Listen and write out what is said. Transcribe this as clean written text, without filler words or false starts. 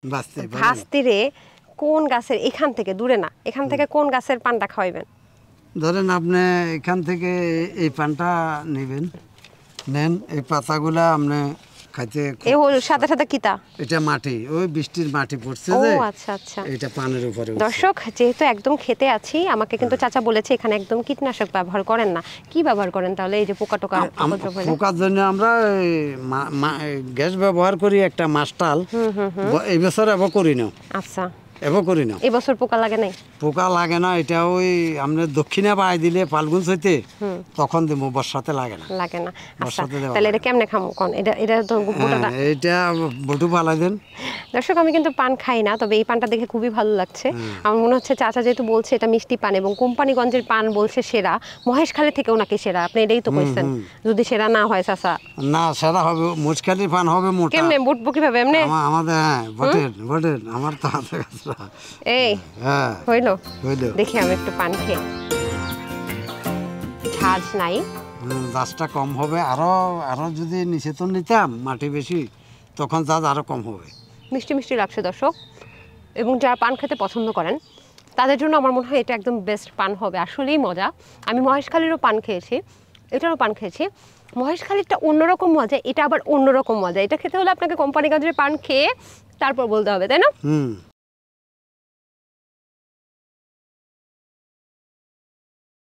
ভাস্তিরে কোন গাছের, এখান থেকে দূরে না, এখান থেকে কোন গাছের পানটা খাওয়াইবেন? ধরেন আপনি এখান থেকে এই পানটা নেবেন, নেন এই পাতাগুলা আপনি খাইতে। এই সাথে সাথে কিতা? এটা মাটি, ওই বৃষ্টির মাটি পড়ছে ও যে, আচ্ছা আচ্ছা, এটা পানের উপরে। দর্শক যেহেতু একদম খেতে আছি, আমাকে কিন্তু চাচা বলেছে এখানে একদম কীটনাশক ব্যবহার করেন না। কি ব্যবহার করেন তাহলে এই যে পোকা টোকা? পোকার জন্য আমরা গ্যাস ব্যবহার করি, একটা মাস্টাল। এই বছর এবার করি না। আচ্ছা, এবার করি না। এই বছর পোকা লাগে নাই? পোকা লাগে না, এটা ওই আমরা দক্ষিণে পাই দিলে ফাল্গুন চৈতে তখন দেবো, বর্ষাতে লাগে না। লাগে না। আচ্ছা, তাহলে এটা কেমনে খামু কোন? এটা তো বোটাটা, এটা বটু পালাই দেন। দর্শক আমি কিন্তু পান খাই না, তবে এই পানটা দেখে খুবই ভালো লাগছে। আমার মনে হচ্ছে চাচা যেহেতু বলছে এটা মিষ্টি পান এবং কোম্পানিগঞ্জের পান বলছে সেরা, মহেশখালী থেকেও নাকি সেরা, আপনি এটাই তো কইছেন। যদি সেরা না হয় চাচা? না, সেরা হবে, মহেশখালীর পান হবে মোটা। কেমনে বুটবো কিভাবে? এমনি আমাদের বটেন বটেন আমার তো হাতে কাছে। এই হ্যাঁ হইলো, হইলো। দেখি আমি একটু পান খেয়ে। ঝাঁজ নাই, ঝাঁজটা কম হবে। আরো আরো যদি নিষেধন নিতাম মাটি বেশি, তখন ঝাঁজ আরো কম হবে। মিষ্টি মিষ্টি লাগছে দর্শক, এবং যারা পান খেতে পছন্দ করেন তাদের জন্য আমার মনে হয় এটা একদম বেস্ট পান হবে। আসলেই মজা। আমি মহেশখালীরও পান খেয়েছি, এটারও পান খেয়েছি। মহেশখালীরটা অন্যরকম মজা, এটা আবার অন্যরকম মজা। এটা খেতে হলে আপনাকে কোম্পানিগঞ্জের পান খেয়ে তারপর বলতে হবে, তাই না?